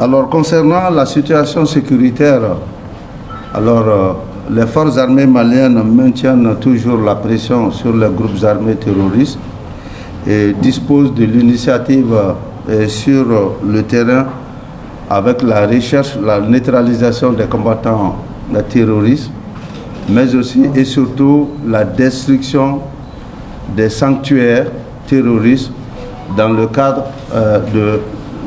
Alors, concernant la situation sécuritaire, les forces armées maliennes maintiennent toujours la pression sur les groupes armés terroristes et disposent de l'initiative sur le terrain avec la recherche, la neutralisation des combattants terroristes, mais aussi et surtout la destruction des sanctuaires terroristes dans le cadre de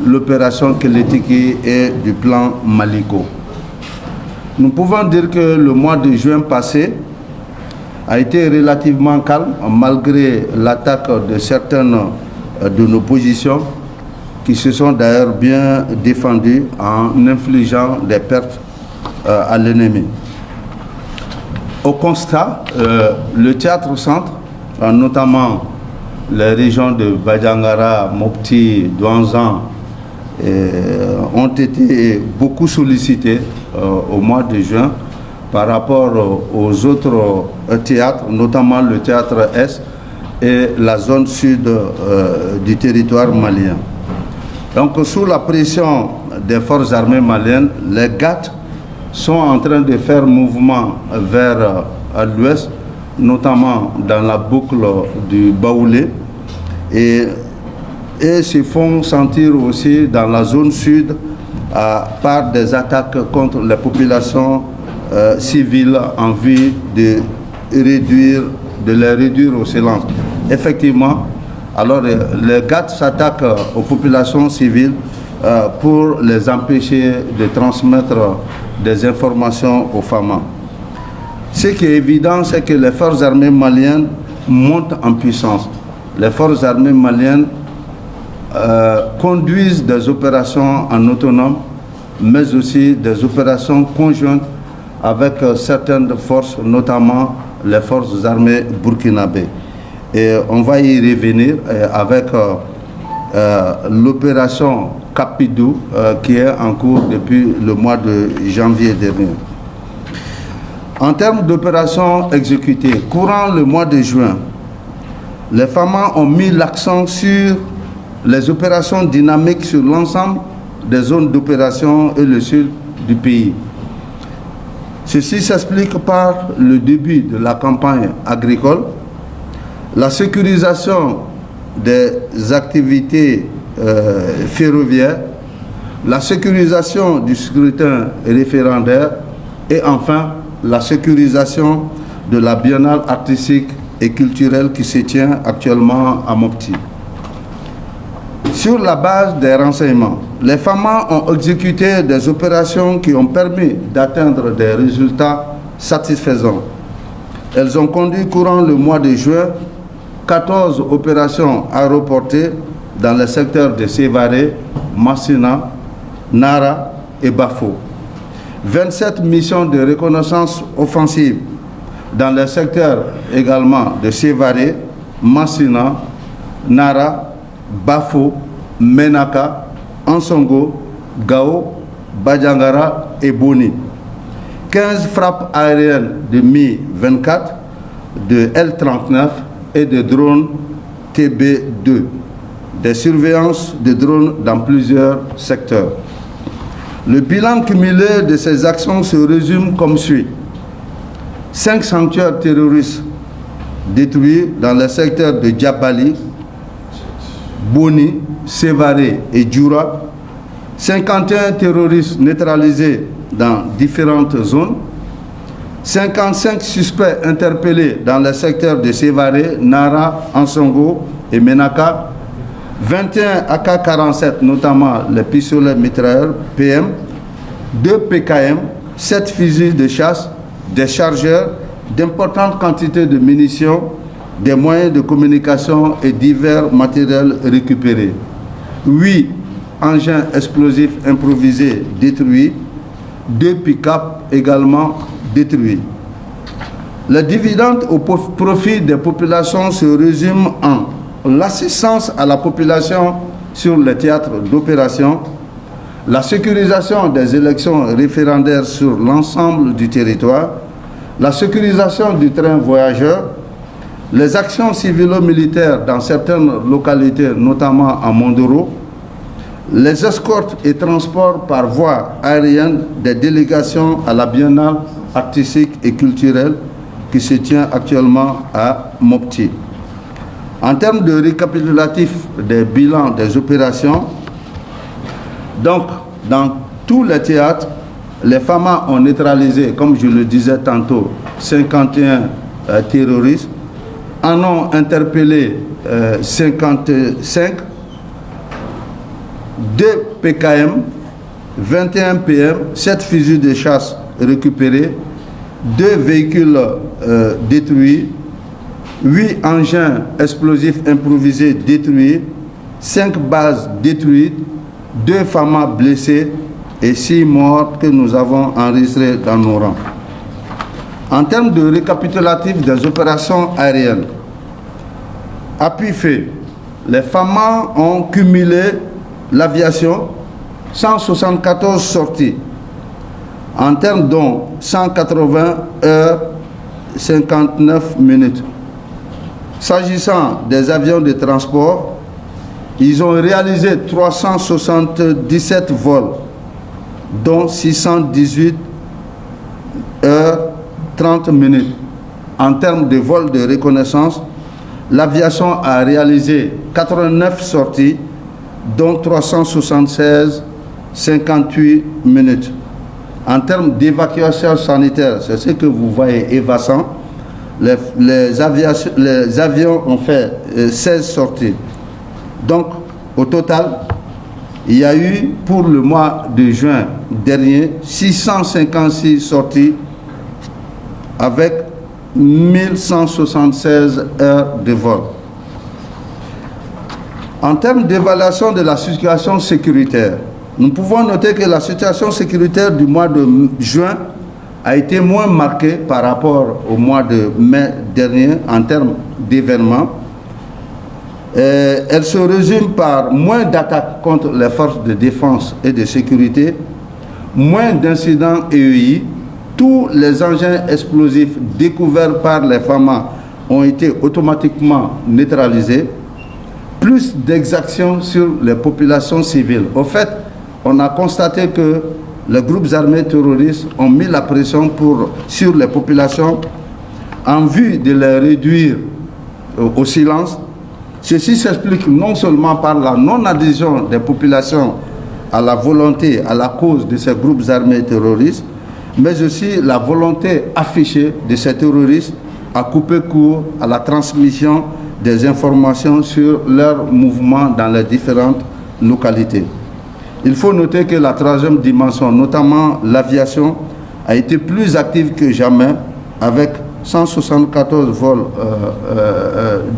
l'opération Kélétiki et du plan Maliko. Nous pouvons dire que le mois de juin passé a été relativement calme malgré l'attaque de certaines de nos positions qui se sont d'ailleurs bien défendues en infligeant des pertes à l'ennemi. Au constat, le théâtre-centre, notamment les régions de Badjangara, Mopti, Douanzan, ont été beaucoup sollicités au mois de juin par rapport aux autres théâtres, notamment le théâtre Est et la zone sud du territoire malien. Donc, sous la pression des forces armées maliennes, les GAT sont en train de faire mouvement vers l'ouest, notamment dans la boucle du Baoulé, et se font sentir aussi dans la zone sud par des attaques contre les populations civiles en vue de les réduire au silence. Effectivement, alors les GAT s'attaquent aux populations civiles pour les empêcher de transmettre des informations aux femmes. Ce qui est évident, c'est que les forces armées maliennes montent en puissance. Les forces armées maliennes conduisent des opérations en autonome, mais aussi des opérations conjointes avec certaines forces, notamment les forces armées burkinabées. Et on va y revenir avec l'opération Capidou qui est en cours depuis le mois de janvier dernier. En termes d'opérations exécutées, courant le mois de juin, les FAMA ont mis l'accent sur les opérations dynamiques sur l'ensemble des zones d'opération et le sud du pays. Ceci s'explique par le début de la campagne agricole, la sécurisation des activités ferroviaires, la sécurisation du scrutin référendaire et enfin la sécurisation de la biennale artistique et culturelle qui se tient actuellement à Mopti. Sur la base des renseignements, les FAMA ont exécuté des opérations qui ont permis d'atteindre des résultats satisfaisants. Elles ont conduit courant le mois de juin 14 opérations aéroportées dans les secteurs de Sévaré, Massina, Nara et Bafo. 27 missions de reconnaissance offensive dans les secteurs également de Sévaré, Massina, Nara, Bafo, Menaka, Ansongo, Gao, Badjangara et Boni. 15 frappes aériennes de Mi-24, de L-39 et de drones TB2. Des surveillances de drones dans plusieurs secteurs. Le bilan cumulé de ces actions se résume comme suit. 5 sanctuaires terroristes détruits dans les secteurs de Djabali, Boni, Sévaré et Djoura. 51 terroristes neutralisés dans différentes zones. 55 suspects interpellés dans les secteurs de Sévaré, Nara, Ansongo et Menaka. 21 AK-47, notamment les pistolets mitrailleurs PM, 2 PKM, 7 fusils de chasse, des chargeurs, d'importantes quantités de munitions, des moyens de communication et divers matériels récupérés. 8 engins explosifs improvisés détruits, 2 pick-up également détruits. Les dividendes au profit des populations se résument en l'assistance à la population sur les théâtres d'opération, la sécurisation des élections référendaires sur l'ensemble du territoire, la sécurisation du train voyageur, les actions civilo-militaires dans certaines localités, notamment à Mondoro, les escortes et transports par voie aérienne des délégations à la Biennale artistique et culturelle qui se tient actuellement à Mopti. En termes de récapitulatif des bilans des opérations, donc dans tous les théâtres, les FAMA ont neutralisé, comme je le disais tantôt, 51 terroristes, en ont interpellé 55, 2 PKM, 21 PM, 7 fusils de chasse récupérés, 2 véhicules détruits, 8 engins explosifs improvisés détruits, 5 bases détruites, 2 FAMA blessés et 6 morts que nous avons enregistrés dans nos rangs. En termes de récapitulatif des opérations aériennes, appui fait, les FAMA ont cumulé l'aviation, 174 sorties, en termes dont 180 heures 59 minutes. S'agissant des avions de transport, ils ont réalisé 377 vols, dont 618 heures 30 minutes. En termes de vols de reconnaissance, l'aviation a réalisé 89 sorties, dont 376 58 minutes. En termes d'évacuation sanitaire, c'est ce que vous voyez évacuant, les avions ont fait 16 sorties. Donc, au total, il y a eu pour le mois de juin dernier 656 sorties avec 1176 heures de vol. En termes d'évaluation de la situation sécuritaire, nous pouvons noter que la situation sécuritaire du mois de juin a été moins marquée par rapport au mois de mai dernier en termes d'événements. Elle se résume par moins d'attaques contre les forces de défense et de sécurité, moins d'incidents EEI. Tous les engins explosifs découverts par les FAMA ont été automatiquement neutralisés, plus d'exactions sur les populations civiles. Au fait, on a constaté que les groupes armés terroristes ont mis la pression sur les populations en vue de les réduire au silence. Ceci s'explique non seulement par la non-adhésion des populations à la volonté, à la cause de ces groupes armés terroristes, mais aussi la volonté affichée de ces terroristes à couper court à la transmission des informations sur leurs mouvements dans les différentes localités. Il faut noter que la troisième dimension, notamment l'aviation, a été plus active que jamais avec 174 vols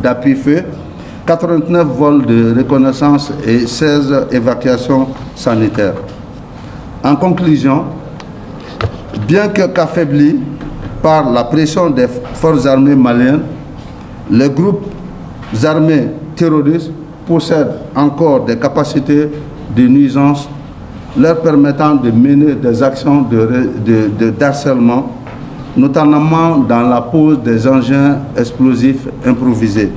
d'appui-feu, 89 vols de reconnaissance et 16 évacuations sanitaires. En conclusion, bien qu'affaiblis par la pression des forces armées maliennes, les groupes armés terroristes possèdent encore des capacités de nuisance leur permettant de mener des actions d'harcèlement, notamment dans la pose des engins explosifs improvisés.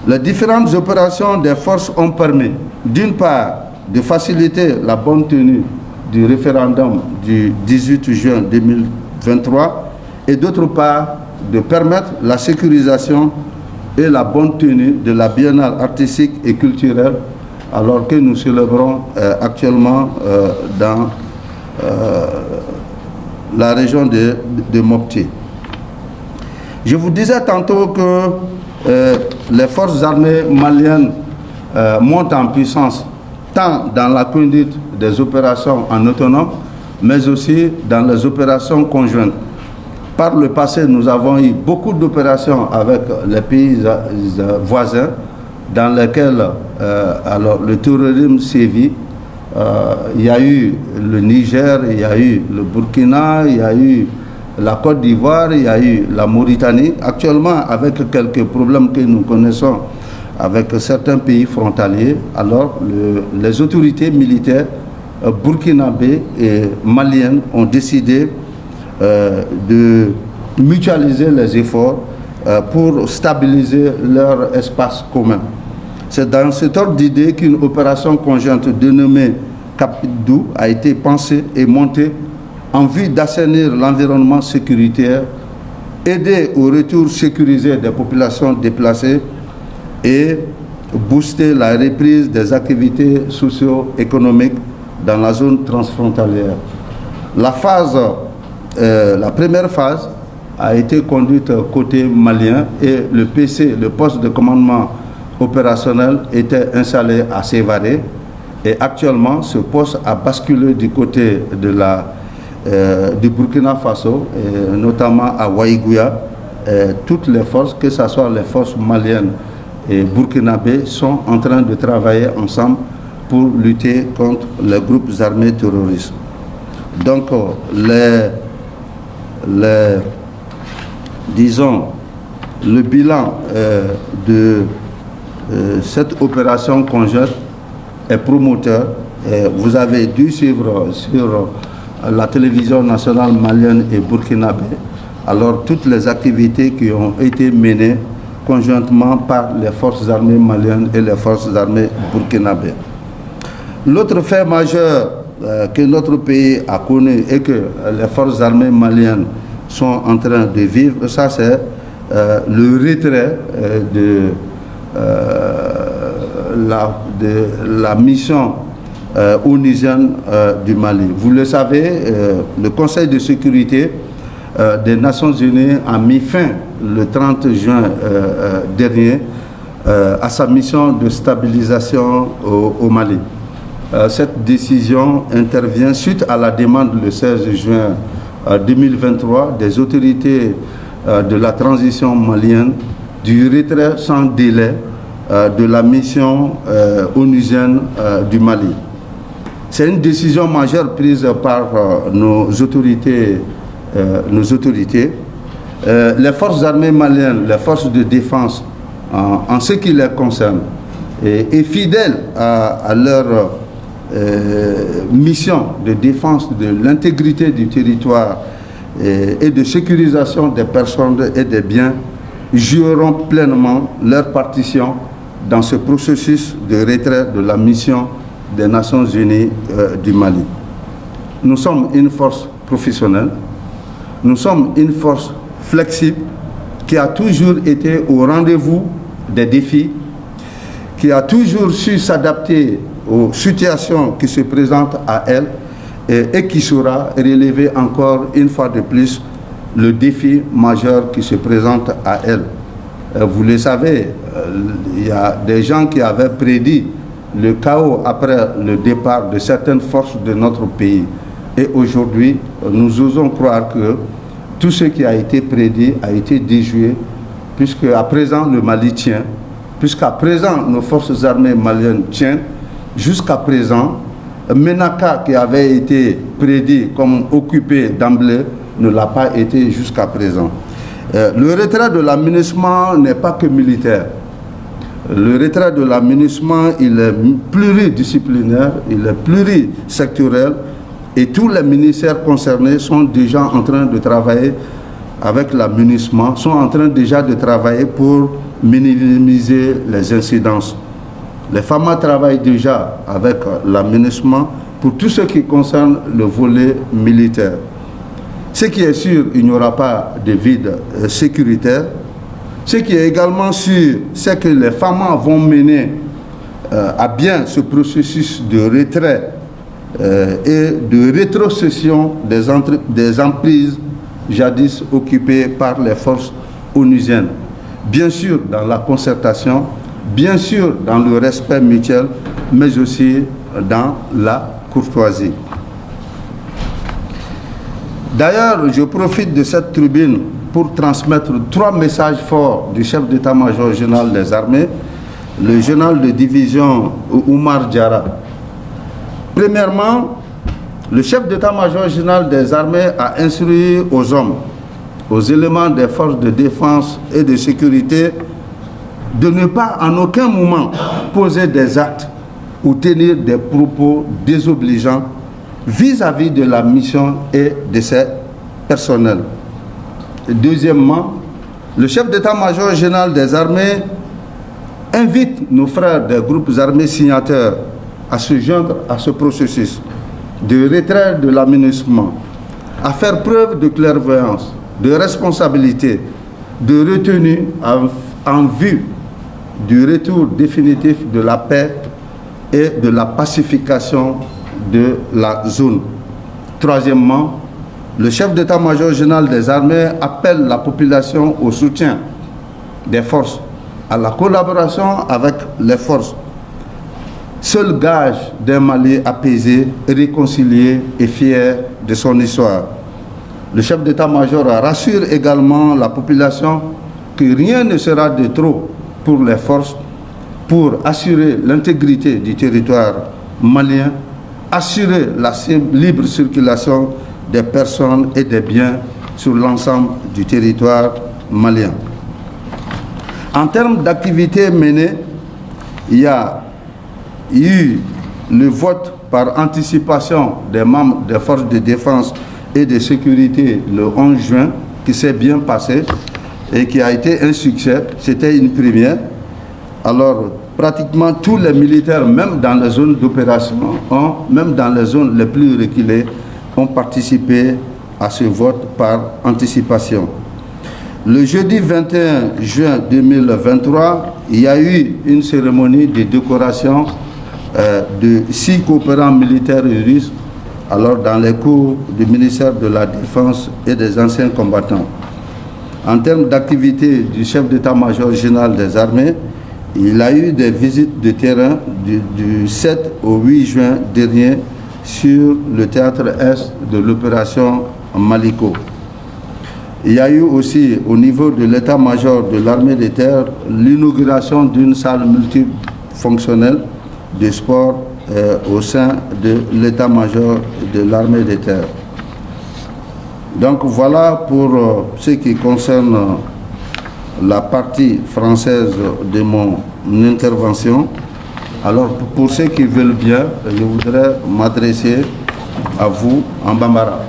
Les différentes opérations des forces ont permis, d'une part, de faciliter la bonne tenue du référendum du 18 juin 2023 et d'autre part, de permettre la sécurisation et la bonne tenue de la Biennale artistique et culturelle alors que nous célébrons actuellement dans la région de Mopti. Je vous disais tantôt que les forces armées maliennes montent en puissance tant dans la conduite des opérations en autonome, mais aussi dans les opérations conjointes. Par le passé, nous avons eu beaucoup d'opérations avec les pays voisins dans lesquels le terrorisme sévit. Il y a eu le Niger, il y a eu le Burkina, il y a eu la Côte d'Ivoire, il y a eu la Mauritanie. Actuellement, avec quelques problèmes que nous connaissons avec certains pays frontaliers, alors les autorités militaires burkinabées et maliennes ont décidé de mutualiser les efforts pour stabiliser leur espace commun. C'est dans cet ordre d'idée qu'une opération conjointe dénommée Cap-Doux a été pensée et montée en vue d'assainir l'environnement sécuritaire, aider au retour sécurisé des populations déplacées et booster la reprise des activités socio-économiques dans la zone transfrontalière. La première phase a été conduite côté malien et le PC, le poste de commandement opérationnel, était installé à Sévaré et actuellement ce poste a basculé du côté du Burkina Faso, et notamment à Ouaïgouya. Toutes les forces, que ce soit les forces maliennes et burkinabés, sont en train de travailler ensemble pour lutter contre les groupes armés terroristes. Donc, disons, le bilan de cette opération conjointe est promoteur. Vous avez dû suivre sur la télévision nationale malienne et burkinabé alors toutes les activités qui ont été menées conjointement par les forces armées maliennes et les forces armées burkinabées. L'autre fait majeur que notre pays a connu et que les forces armées maliennes sont en train de vivre, ça c'est le retrait de la mission onusienne du Mali. Vous le savez, le Conseil de sécurité des Nations Unies a mis fin le 30 juin dernier à sa mission de stabilisation au Mali. Cette décision intervient suite à la demande le 16 juin 2023 des autorités de la transition malienne du retrait sans délai de la mission onusienne du Mali. C'est une décision majeure prise par nos autorités. Les forces armées maliennes, les forces de défense, en ce qui les concerne, et fidèles à leur mission de défense de l'intégrité du territoire et de sécurisation des personnes et des biens, joueront pleinement leur partition dans ce processus de retrait de la mission des Nations Unies du Mali. Nous sommes une force professionnelle, nous sommes une force flexible qui a toujours été au rendez-vous des défis, qui a toujours su s'adapter aux situations qui se présentent à elle et qui saura relever encore une fois de plus le défi majeur qui se présente à elle. Vous le savez, il y a des gens qui avaient prédit le chaos après le départ de certaines forces de notre pays. Et aujourd'hui, nous osons croire que tout ce qui a été prédit a été déjoué, puisque à présent le Mali tient, puisqu'à présent nos forces armées maliennes tiennent. Jusqu'à présent, Ménaka, qui avait été prédit comme occupé d'emblée, ne l'a pas été jusqu'à présent. Le retrait de l'aménagement n'est pas que militaire. Le retrait de l'aménagement, il est pluridisciplinaire, il est plurisectoriel, et tous les ministères concernés sont déjà en train de travailler avec l'aménagement, sont en train déjà de travailler pour minimiser les incidences. Les FAMA travaillent déjà avec l'aménagement pour tout ce qui concerne le volet militaire. Ce qui est sûr, il n'y aura pas de vide sécuritaire. Ce qui est également sûr, c'est que les FAMA vont mener à bien ce processus de retrait et de rétrocession des emprises jadis occupées par les forces onusiennes. Bien sûr, dans la concertation, bien sûr dans le respect mutuel, mais aussi dans la courtoisie. D'ailleurs, je profite de cette tribune pour transmettre 3 messages forts du chef d'état-major général des armées, le général de division Oumar Diarra. Premièrement, le chef d'état-major général des armées a instruit aux hommes, aux éléments des forces de défense et de sécurité de ne pas en aucun moment poser des actes ou tenir des propos désobligeants vis-à-vis de la mission et de ses personnels. Deuxièmement, le chef d'état-major général des armées invite nos frères des groupes armés signataires à se joindre à ce processus de retrait de l'aménagement, à faire preuve de clairvoyance, de responsabilité, de retenue en vue du retour définitif de la paix et de la pacification de la zone. Troisièmement, le chef d'état-major général des armées appelle la population au soutien des forces, à la collaboration avec les forces. Seul gage d'un Mali apaisé, réconcilié et fier de son histoire. Le chef d'état-major rassure également la population que rien ne sera de trop pour les forces pour assurer l'intégrité du territoire malien, assurer la libre circulation des personnes et des biens sur l'ensemble du territoire malien. En termes d'activités menées, il y a eu le vote par anticipation des membres des forces de défense et de sécurité le 11 juin, qui s'est bien passé et qui a été un succès. C'était une première. Alors, pratiquement tous les militaires, même dans les zones d'opération, même dans les zones les plus reculées, ont participé à ce vote par anticipation. Le jeudi 21 juin 2023, il y a eu une cérémonie de décoration de 6 coopérants militaires russes, alors dans les cours du ministère de la Défense et des anciens combattants. En termes d'activité du chef d'état-major général des armées, il a eu des visites de terrain du 7 au 8 juin dernier sur le théâtre Est de l'opération Maliko. Il y a eu aussi au niveau de l'état-major de l'armée de terre l'inauguration d'une salle multifonctionnelle de sport au sein de l'état-major de l'armée de terre. Donc voilà pour ce qui concerne la partie française de mon intervention. Alors pour ceux qui veulent bien, je voudrais m'adresser à vous en bambara.